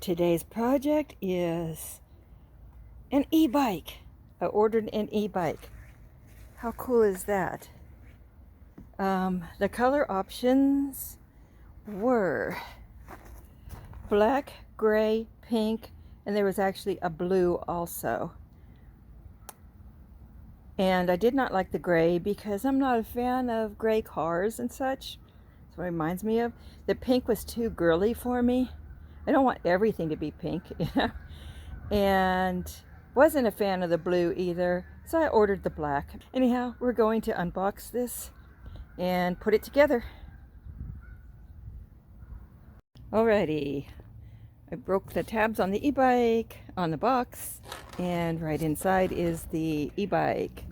Today's project is an e-bike. I ordered an e-bike. How cool is that? The color options were black, gray, pink, and there was actually a blue also. And I did not like the gray because I'm not a fan of gray cars and such. That's what it reminds me of. The pink was too girly for me. I don't want everything to be pink, you know? And wasn't a fan of the blue either, so I ordered the black. Anyhow, we're going to unbox this and put it together. Alrighty, I broke the tabs on the e-bike on the box, and right inside is the e-bike.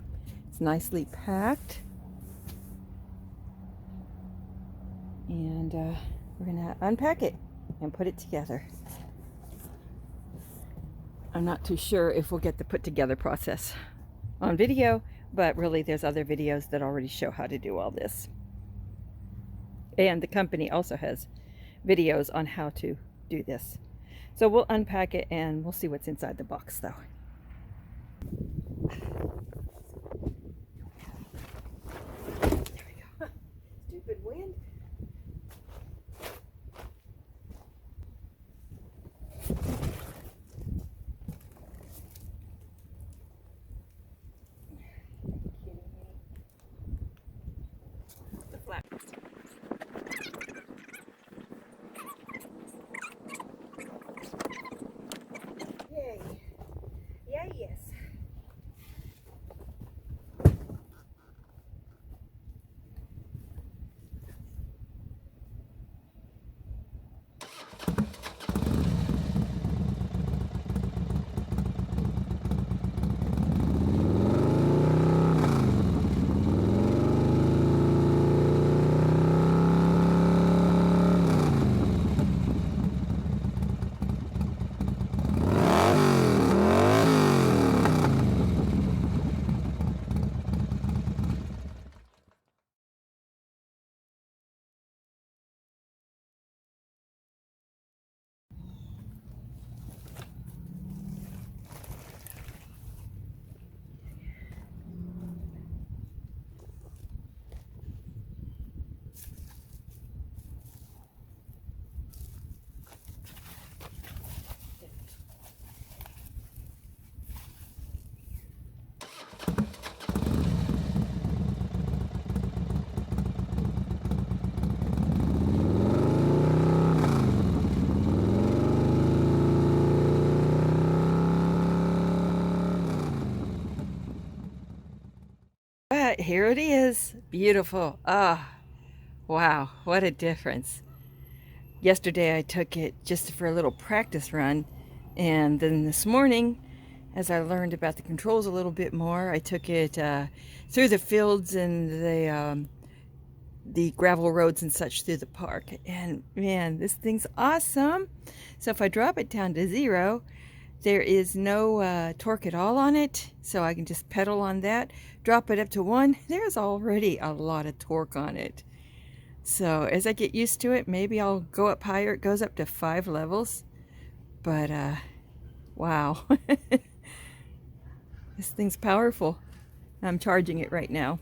It's nicely packed, and we're gonna unpack it and put it together. I'm not too sure if we'll get the put together process on video, but really there's other videos that already show how to do all this. And the company also has videos on how to do this. So we'll unpack it and we'll see what's inside the box though. There we go. Stupid wind. Yay. Yeah, yes. But here it is. Beautiful. Ah, wow, what a difference. Yesterday I took it just for a little practice run, and then this morning, as I learned about the controls a little bit more, I took it through the fields and the gravel roads and such through the park. And man, this thing's awesome. So if I drop it down to 0, there is no torque at all on it, so I can just pedal on that. Drop it up to 1, there's already a lot of torque on it. So as I get used to it, maybe I'll go up higher. It goes up to 5 levels. But wow. This thing's powerful. I'm charging it right now.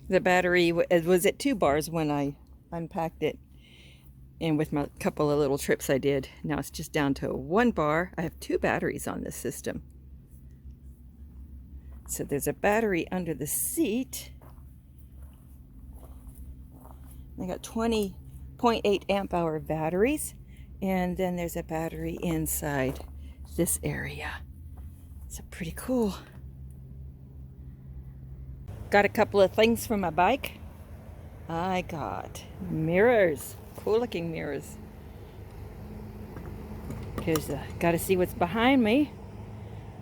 The battery was at 2 bars when I unpacked it, and with my couple of little trips I did, now it's just down to 1 bar. I have 2 batteries on this system. So there's a battery under the seat. I got 20.8 amp hour batteries, and then there's a battery inside this area. So pretty cool. Got a couple of things from my bike. I got mirrors, cool looking mirrors. Because got to see what's behind me.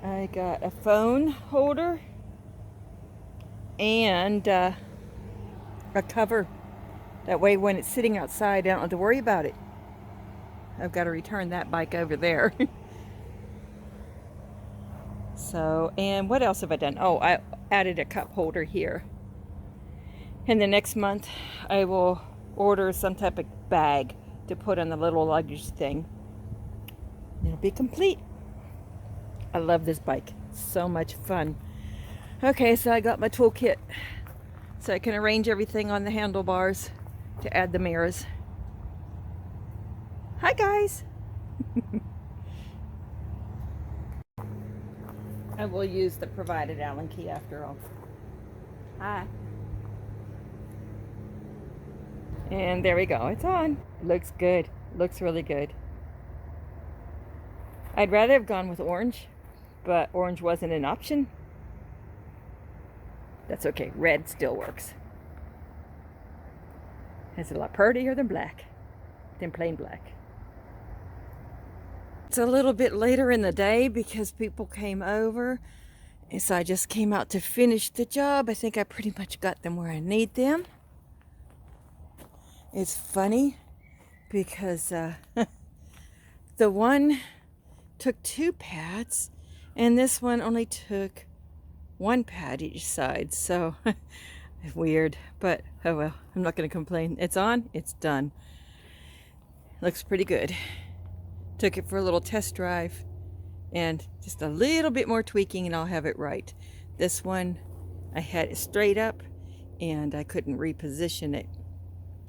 I got a phone holder and a cover. That way when it's sitting outside, I don't have to worry about it. I've got to return that bike over there. So, and what else have I done? Oh, I added a cup holder here. And the next month I will order some type of bag to put on the little luggage thing. It'll be complete. I love this bike. So much fun. Okay, so I got my toolkit so I can arrange everything on the handlebars to add the mirrors. Hi guys! I will use the provided Allen key after all. Hi. And there we go. It's on. Looks good. Looks really good. I'd rather have gone with orange, but orange wasn't an option. That's okay. Red still works. It's a lot prettier than black, than plain black. It's a little bit later in the day because people came over. And so I just came out to finish the job. I think I pretty much got them where I need them. It's funny because the one took 2 pads and this one only took 1 pad each side. So weird, but oh well, I'm not going to complain. It's on, it's done. Looks pretty good. Took it for a little test drive and just a little bit more tweaking and I'll have it right. This one I had it straight up and I couldn't reposition it,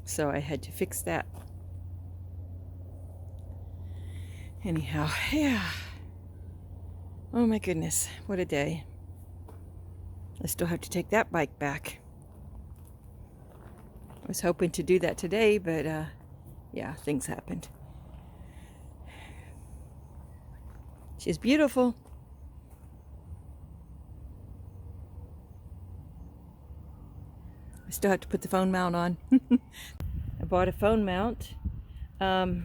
so I had to fix that. Anyhow, yeah. Oh my goodness, what a day. I still have to take that bike back. I was hoping to do that today, but yeah, things happened. She's beautiful. I still have to put the phone mount on. I bought a phone mount. I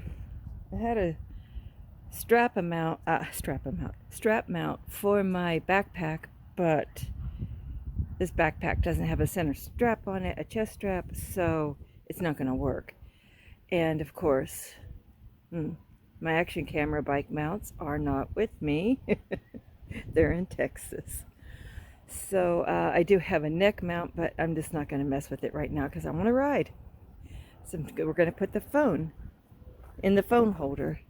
had a strap mount for my backpack, but this backpack doesn't have a center strap on it, a chest strap, so it's not going to work. And of course, my action camera bike mounts are not with me. They're in Texas. So I do have a neck mount, but I'm just not going to mess with it right now because I want to ride. So we're going to put the phone in the phone holder.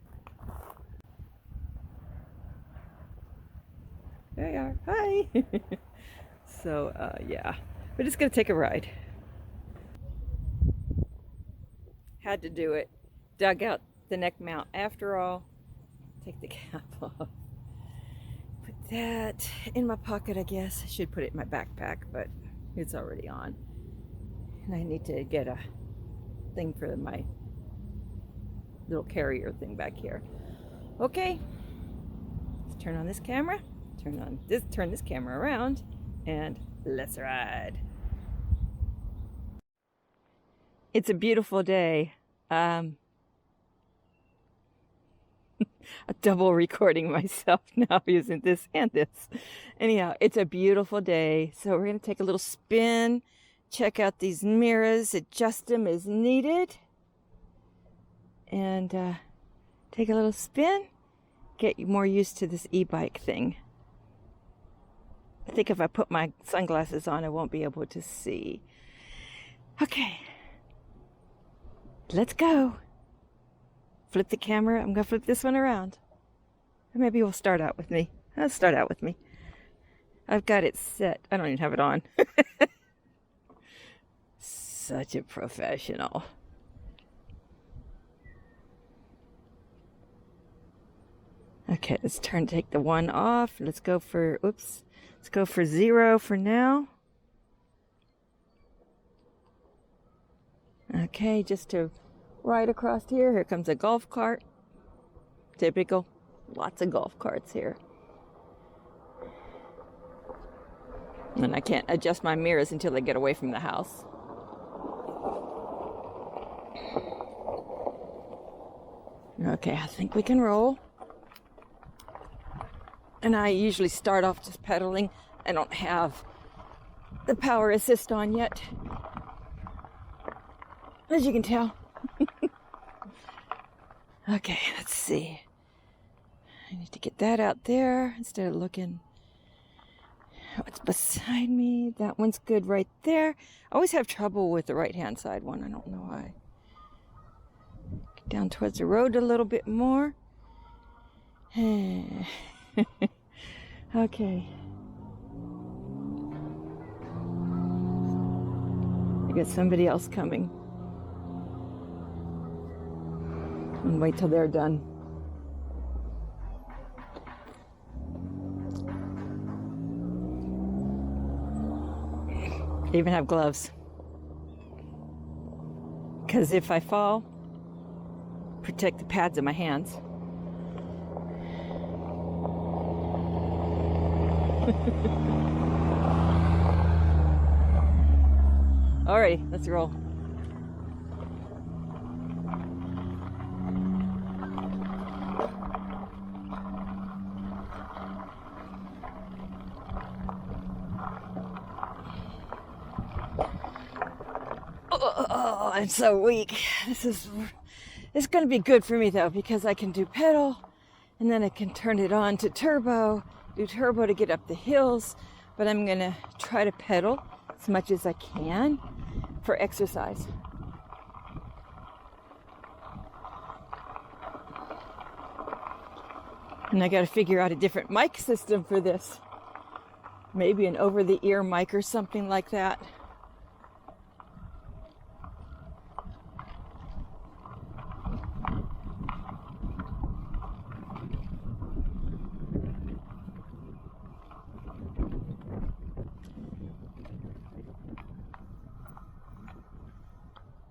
There you are. Hi. So yeah, we're just going to take a ride. Had to do it. Dug out the neck mount after all. Take the cap off. Put that in my pocket, I guess. I should put it in my backpack, but it's already on. And I need to get a thing for my little carrier thing back here. Okay. Let's turn on this camera. Turn this camera around and let's ride. It's a beautiful day. I'm double recording myself now using this and this. Anyhow, it's a beautiful day. So we're going to take a little spin, check out these mirrors, adjust them as needed, and take a little spin, get more used to this e-bike thing. I think if I put my sunglasses on, I won't be able to see. Okay. Let's go. Flip the camera. I'm going to flip this one around. Or maybe we'll start out with me. Let's start out with me. I've got it set. I don't even have it on. Such a professional. Okay, let's take the one off. Let's go for, oops. Let's go for 0 for now. Okay, just to right across here comes a golf cart. Typical. Lots of golf carts here. And I can't adjust my mirrors until I get away from the house. Okay, I think we can roll. And I usually start off just pedaling. I don't have the power assist on yet, as you can tell. Okay, let's see. I need to get that out there instead of looking What's beside me? That one's good right there. I always have trouble with the right-hand side one. I don't know why. Get down towards the road a little bit more. Okay. I got somebody else coming. And wait till they're done. I even have gloves. Because if I fall, protect the pads of my hands. Alrighty, let's roll. Oh, I'm so weak. It's going to be good for me though, because I can do pedal and then I can turn it on to turbo, do turbo to get up the hills, but I'm going to try to pedal as much as I can for exercise. And I got to figure out a different mic system for this. Maybe an over-the-ear mic or something like that.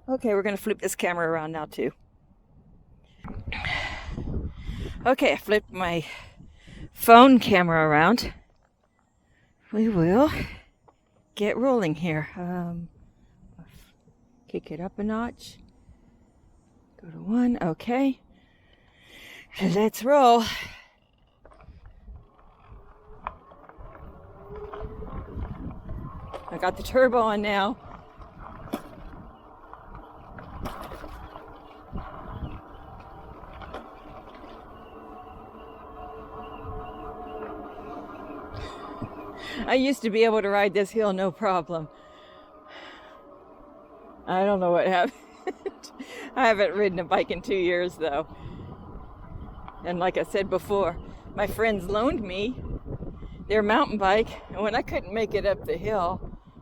Okay, we're going to flip this camera around now too. Okay, I flipped my phone camera around. We will get rolling here. Kick it up a notch. Go to 1, okay. Let's roll. I got the turbo on now. I used to be able to ride this hill no problem. I don't know what happened. I haven't ridden a bike in 2 years though. And like I said before, my friends loaned me their mountain bike, and when I couldn't make it up the hill,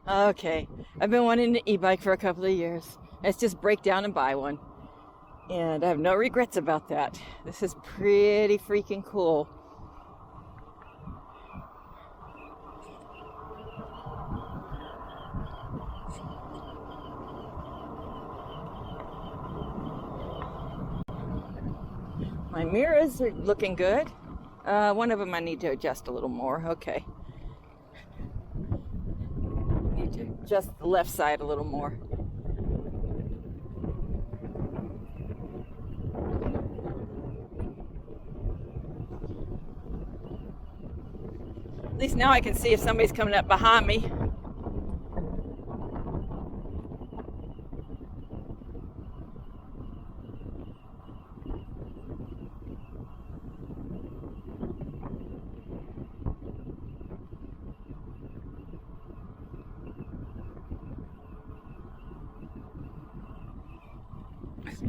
okay, I've been wanting an e-bike for a couple of years. Let's just break down and buy one. And I have no regrets about that. This is pretty freaking cool. My mirrors are looking good. One of them I need to adjust a little more. Okay. Need to adjust the left side a little more. At least now I can see if somebody's coming up behind me.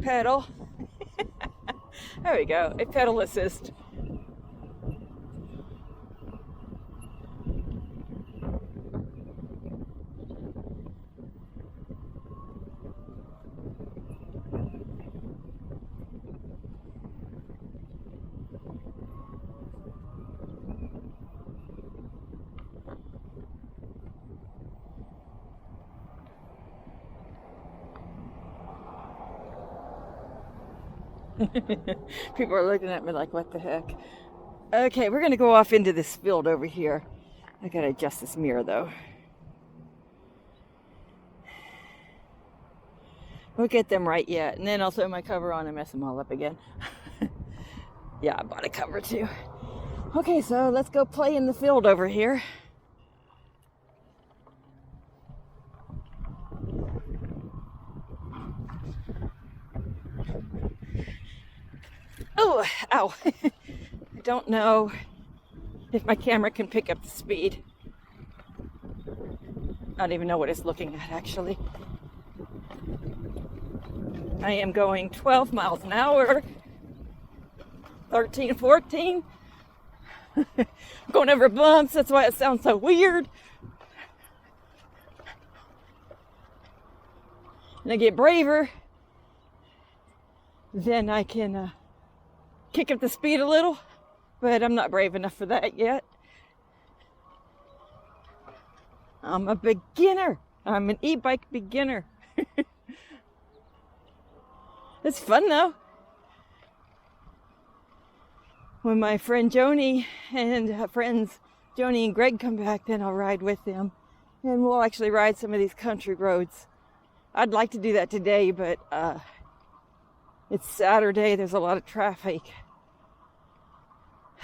Pedal. There we go. A pedal assist. People are looking at me like, what the heck? Okay, we're going to go off into this field over here. I got to adjust this mirror, though. We'll get them right yet, and then I'll throw my cover on and mess them all up again. Yeah, I bought a cover, too. Okay, so let's go play in the field over here. Oh, ow. I don't know if my camera can pick up the speed. I don't even know what it's looking at, actually. I am going 12 miles an hour, 13, 14. Going over bumps, that's why it sounds so weird. And I get braver, then I can kick up the speed a little, but I'm not brave enough for that yet. I'm a beginner. I'm an e-bike beginner. It's fun though. When my friend Joni and friends Joni and Greg come back, then I'll ride with them. And we'll actually ride some of these country roads. I'd like to do that today, but it's Saturday. There's a lot of traffic.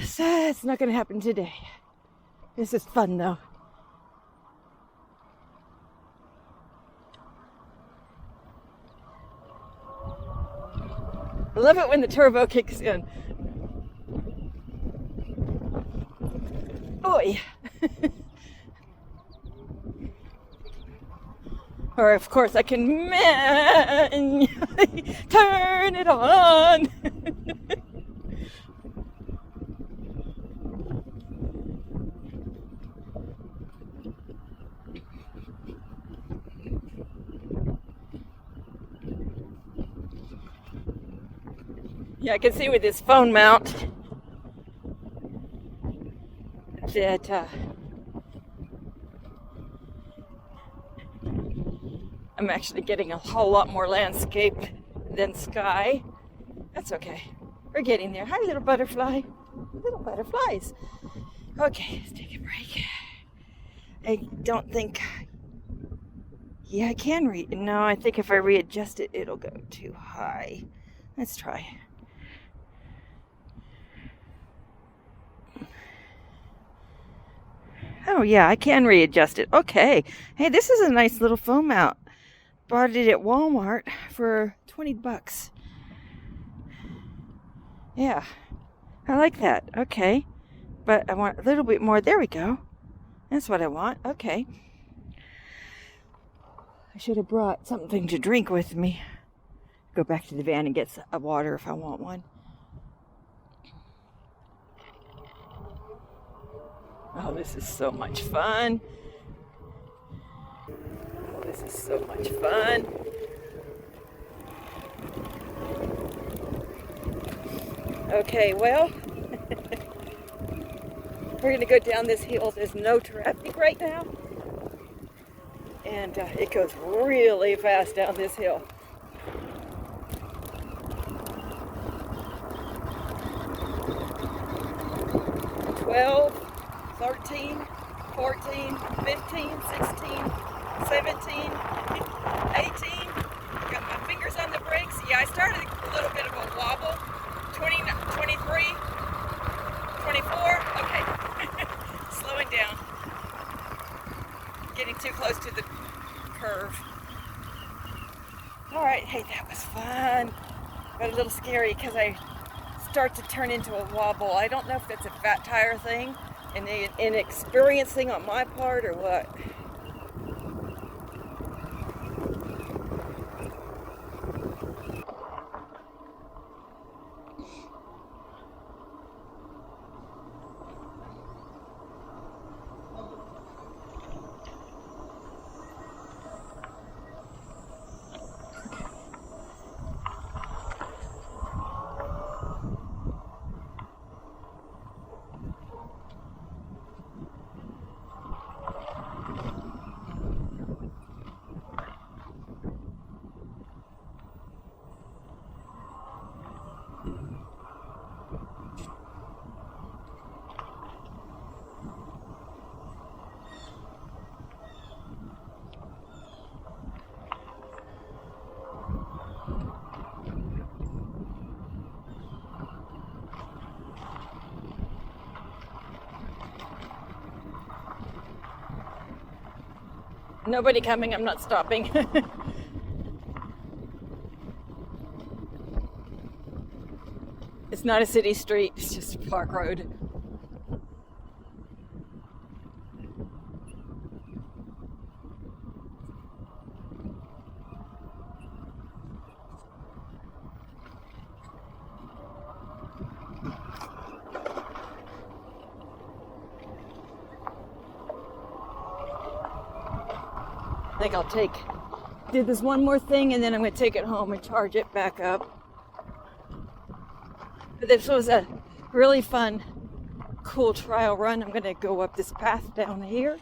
So it's not going to happen today. This is fun though. I love it when the turbo kicks in. Oh yeah. Or of course I can turn it on. Yeah, I can see with this phone mount that I'm actually getting a whole lot more landscape than sky. That's okay. We're getting there. Hi, little butterfly. Little butterflies. Okay, let's take a break. I don't think... Yeah, I can No, I think if I readjust it, it'll go too high. Let's try. Oh yeah, I can readjust it. Okay. Hey, this is a nice little foam mount. Bought it at Walmart for $20. Yeah, I like that. Okay, but I want a little bit more. There we go. That's what I want. Okay. I should have brought something to drink with me. Go back to the van and get a water if I want one. Oh, this is so much fun. Oh, this is so much fun. Okay, well, we're going to go down this hill. There's no traffic right now. And it goes really fast down this hill. "12, 13, 14, 15, 16, 17, 18. Got my fingers on the brakes. Yeah, I started a little bit of a wobble. 20, 23, 24. Okay. Slowing down. Getting too close to the curve. All right. Hey, that was fun. But a little scary because I start to turn into a wobble. I don't know if that's a fat tire thing and an inexperienced thing on my part or what. Nobody coming, I'm not stopping. It's not a city street, it's just a park road. I think I'll did this one more thing and then I'm going to take it home and charge it back up. But this was a really fun, cool trial run. I'm going to go up this path down here.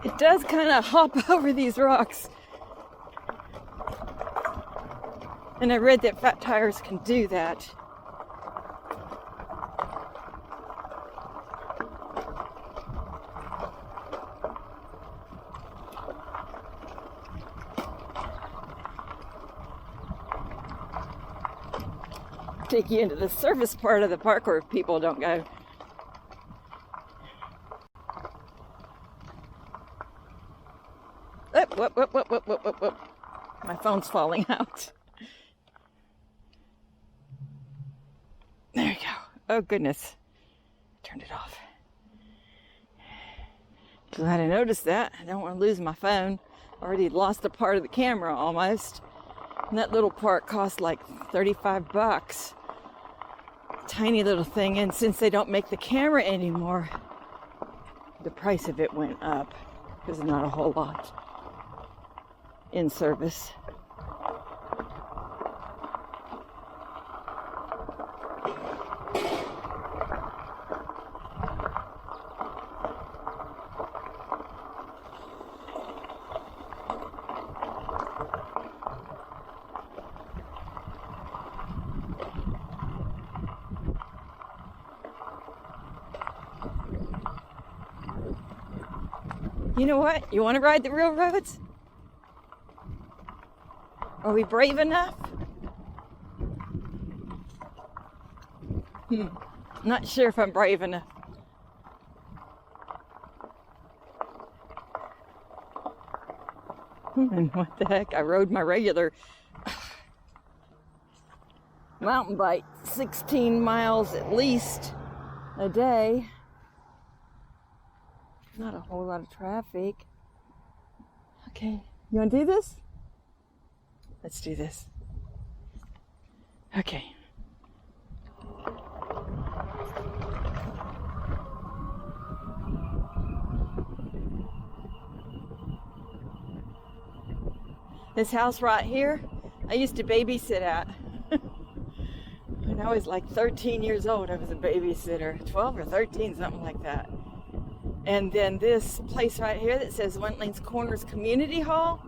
It does kind of hop over these rocks. And I read that fat tires can do that. Take you into the surface part of the park where people don't go. Whoop. My phone's falling out. There you go. Oh goodness. Turned it off. Glad I noticed that. I don't want to lose my phone. Already lost a part of the camera almost. And that little part cost like $35. Tiny little thing, and since they don't make the camera anymore, the price of it went up because there's not a whole lot in service. You know what? You want to ride the real roads? Are we brave enough? Not sure if I'm brave enough. And what the heck? I rode my regular mountain bike 16 miles at least a day. Not a whole lot of traffic. Okay, you want to do this? Let's do this. Okay. This house right here, I used to babysit at. When I was like 13 years old, I was a babysitter. 12 or 13, something like that. And then this place right here that says Wentleys Corners Community Hall.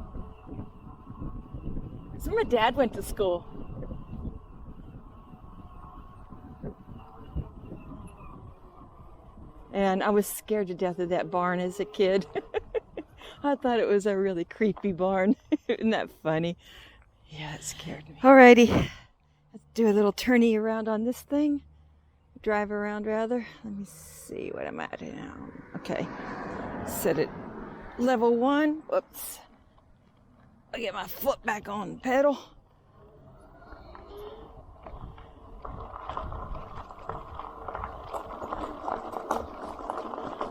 That's where my dad went to school. And I was scared to death of that barn as a kid. I thought it was a really creepy barn. Isn't that funny? Yeah, it scared me. Alrighty, let's do a little tourney around on this thing. Drive around rather. Let me see what I'm at now. Okay, set it level 1. Whoops. I'll get my foot back on the pedal.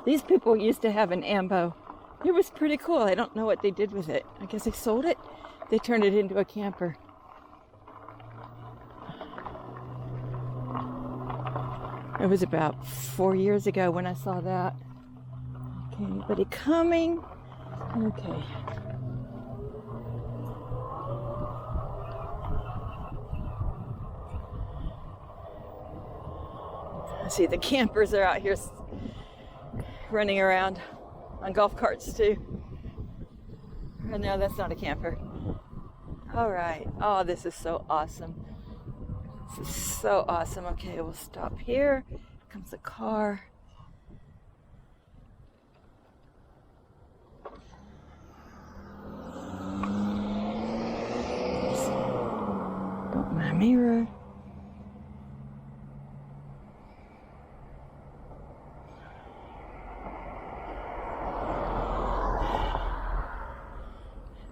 These people used to have an ambo. It was pretty cool. I don't know what they did with it. I guess they sold it. They turned it into a camper. It was about 4 years ago when I saw that. Okay, anybody coming? Okay. I see the campers are out here running around. on golf carts too. Oh, no, that's not a camper. All right. Oh, this is so awesome. This is so awesome. Okay, we'll stop here. Here comes a car. Got my mirror.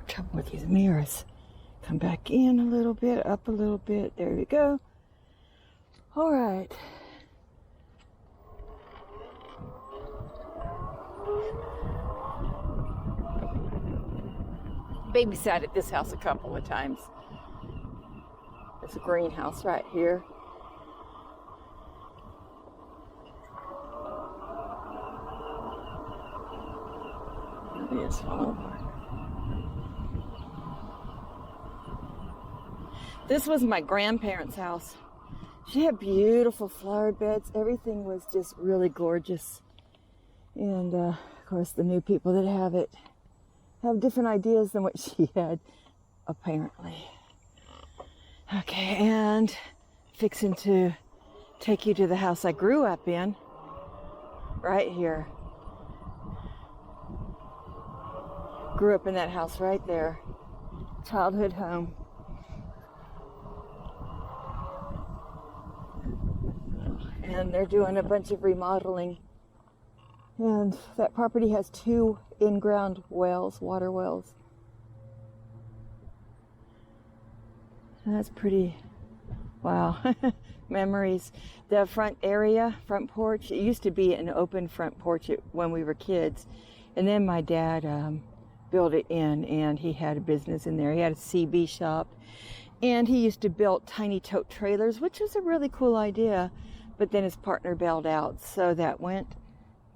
Trouble with these mirrors. Come back in a little bit, up a little bit. There we go. All right. Babysat at this house a couple of times. There's a greenhouse right here. Yes, this was my grandparents' house. She had beautiful flower beds. Everything was just really gorgeous. And of course, the new people that have it have different ideas than what she had, apparently. Okay, and fixing to take you to the house I grew up in, right here. Grew up in that house right there. Childhood home. And they're doing a bunch of remodeling. And that property has 2 in-ground wells, water wells. That's pretty, wow, memories. The front area, front porch, it used to be an open front porch when we were kids. And then my dad built it in, and he had a business in there. He had a CB shop, and he used to build tiny tote trailers, which was a really cool idea. But then his partner bailed out, so that went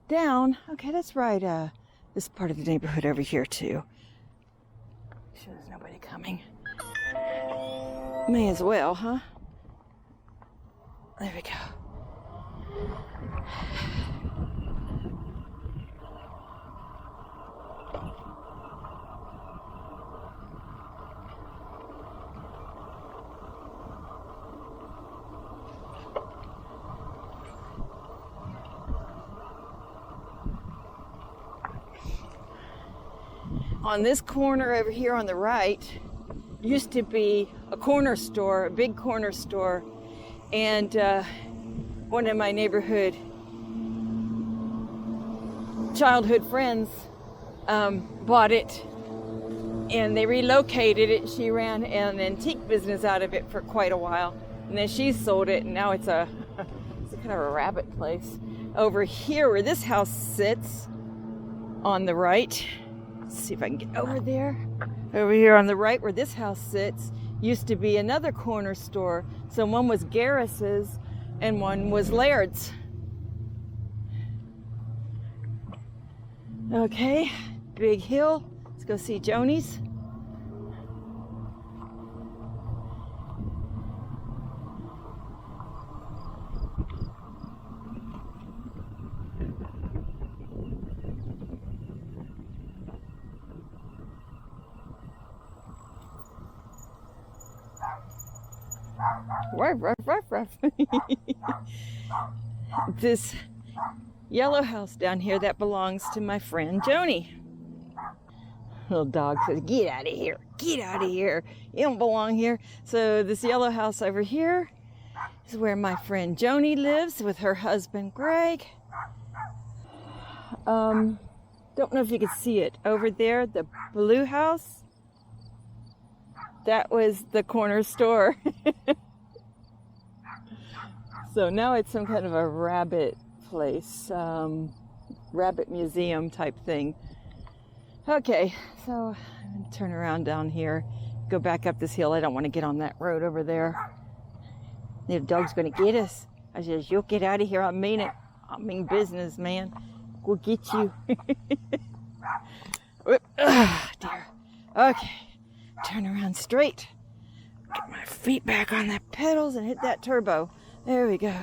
down. Okay, that's right. This part of the neighborhood over here too. Sure there's nobody coming. May as well, huh? There we go. On this corner over here on the right used to be a corner store, a big corner store, and one of my neighborhood childhood friends bought it, and they relocated it. She ran an antique business out of it for quite a while, and then she sold it, and now it's a kind of a rabbit place. Over here where this house sits on the right, let's see if I can get over there. Over here on the right where this house sits used to be another corner store. So one was Garris's and one was Laird's. Okay, big hill. Let's go see Joni's. Ruff, ruff, ruff, ruff. This yellow house down here, that belongs to my friend Joni. Little dog says, "Get out of here, get out of here. You don't belong here." So this yellow house over here is where my friend Joni lives with her husband Greg. Don't know if you can see it. Over there, the blue house, that was the corner store. So now it's some kind of a rabbit place, rabbit museum type thing. Okay, so I'm gonna turn around down here, go back up this hill. I don't want to get on that road over there. The dog's gonna get us. I says, "You'll get out of here. I mean it. I mean business, man. We'll get you." Whoop. Dear. Okay, turn around straight. Get my feet back on the pedals and hit that turbo. There we go.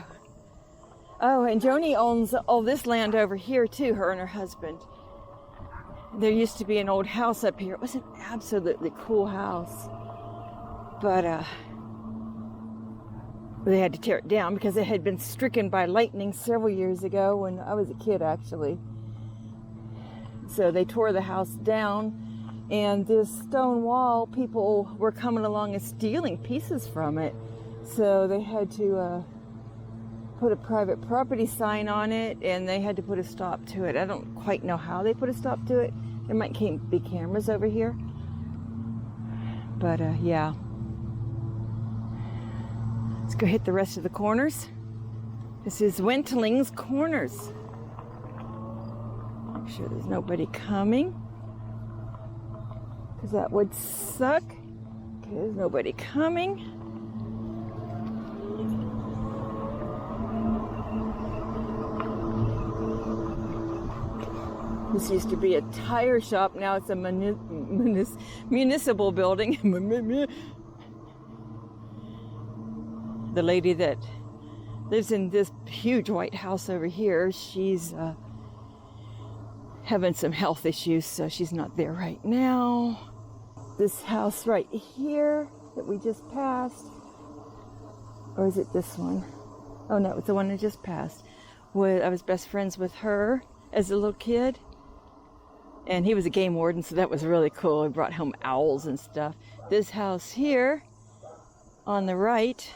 Oh, and Joni owns all this land over here too, her and her husband. There used to be an old house up here. It was an absolutely cool house. But they had to tear it down because it had been stricken by lightning several years ago when I was a kid, actually. So they tore the house down, and this stone wall, people were coming along and stealing pieces from it. So they had to put a private property sign on it, and they had to put a stop to it. I don't quite know how they put a stop to it. There might be cameras over here. But yeah. Let's go hit the rest of the corners. This is Wentling's Corners. Make sure there's nobody coming, because that would suck. Okay, there's nobody coming. This used to be a tire shop. Now it's a municipal building. The lady that lives in this huge white house over here, she's having some health issues, so she's not there right now. This house right here that we just passed, or is it this one? Oh no, it's the one I just passed. I was best friends with her as a little kid. And he was a game warden, so that was really cool. He brought home owls and stuff. This house here, on the right,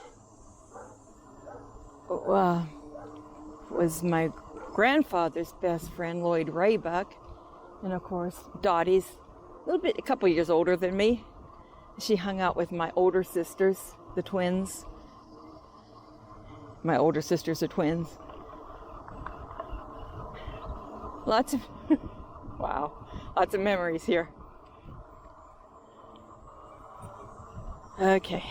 was my grandfather's best friend, Lloyd Raybuck. And of course, Dottie's a couple years older than me. She hung out with my older sisters, the twins. My older sisters are twins. Lots of... Wow, lots of memories here. Okay.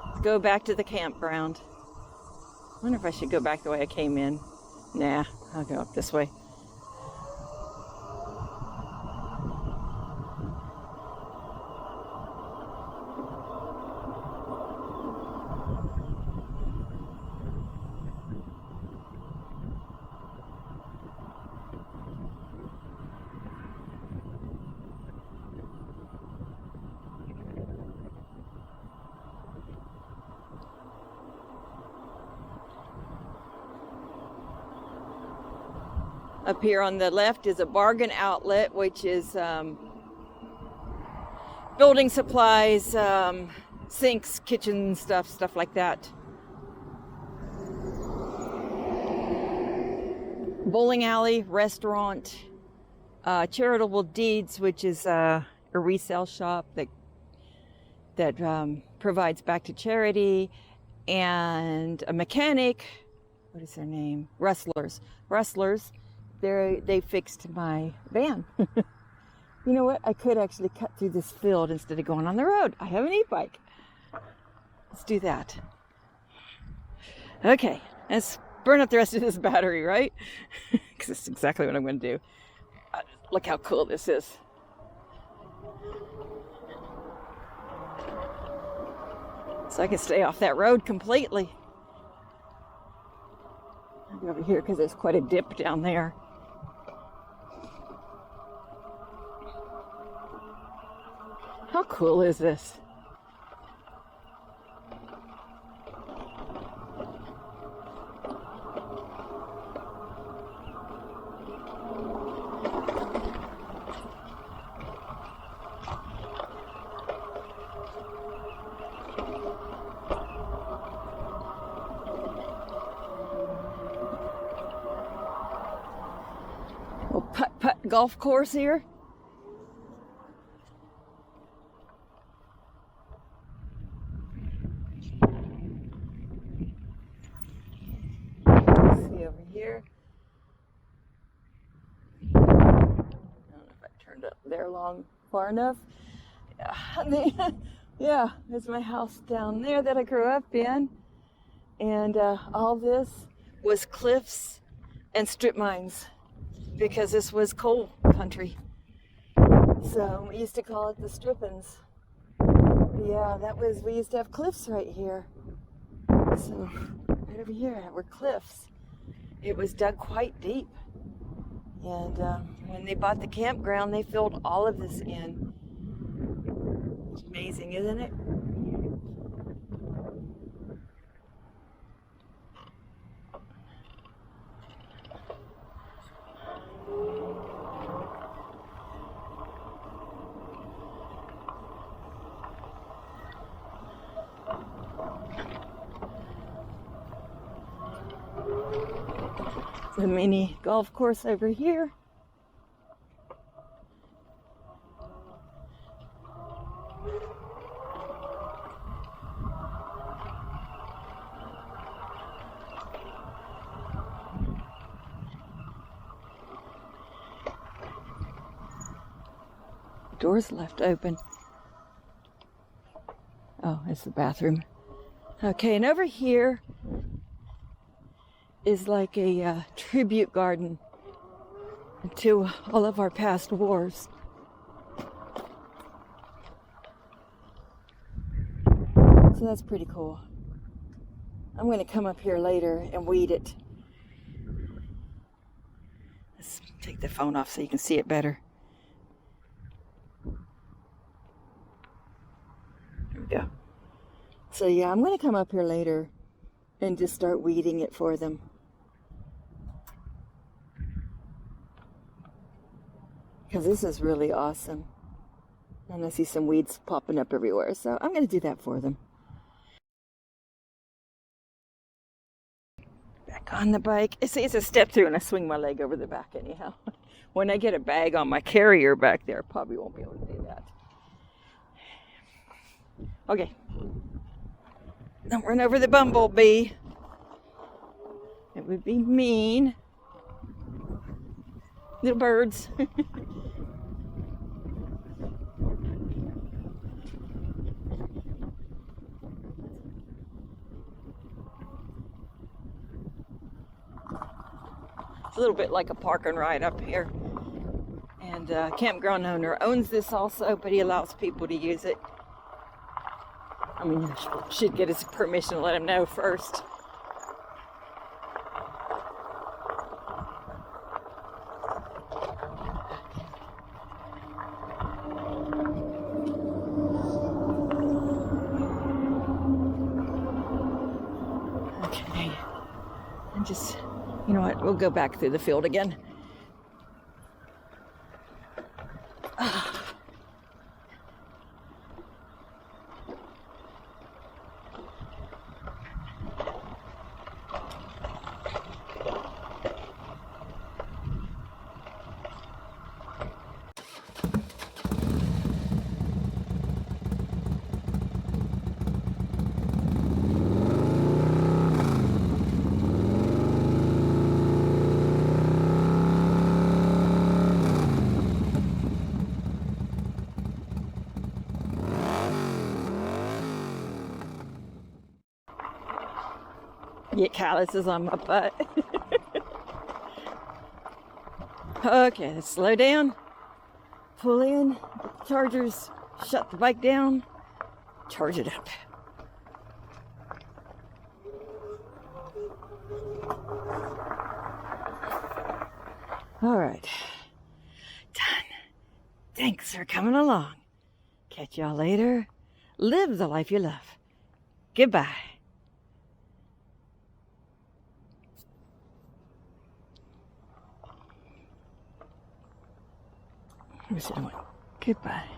Let's go back to the campground. I wonder if I should go back the way I came in. Nah, I'll go up this way. Up here on the left is a bargain outlet, which is building supplies, sinks, kitchen stuff like that. Bowling alley, restaurant, Charitable Deeds, which is a resale shop that provides back to charity, and a mechanic. What is their name? Rustlers. They fixed my van. You know what? I could actually cut through this field instead of going on the road. I have an e-bike. Let's do that. Okay, let's burn up the rest of this battery, right? Because that's exactly what I'm going to do. Look how cool this is. So I can stay off that road completely. I'll go over here because there's quite a dip down there. How cool is this? Little putt-putt golf course here. Here. I don't know if I turned up there far enough. Yeah, there's my house down there that I grew up in. And all this was cliffs and strip mines because this was coal country. So we used to call it the strippins. Yeah, we used to have cliffs right here. So right over here were cliffs. it was dug quite deep. And when they bought the campground, they filled all of this in. It's amazing, isn't it? The mini golf course over here. Doors left open. Oh, it's the bathroom. Okay, and over here is like a tribute garden to all of our past wars. So that's pretty cool. I'm going to come up here later and weed it. Let's take the phone off so you can see it better. There we go. So yeah, I'm going to come up here later and just start weeding it for them. Because this is really awesome. And I see some weeds popping up everywhere. So I'm going to do that for them. Back on the bike. It's a step through and I swing my leg over the back anyhow. When I get a bag on my carrier back there, I probably won't be able to do that. Okay. Don't run over the bumblebee. It would be mean. Little birds. It's a little bit like a park and ride up here. And campground owner owns this also, but he allows people to use it. I mean, you should get his permission to let him know first. Okay. And just, you know what, we'll go back through the field again. Get calluses on my butt. Okay, let's slow down, pull in, get the chargers, shut the bike down, charge it up. All right, done. Thanks for coming along. Catch y'all later. Live the life you love. Goodbye. Here's the one. Goodbye.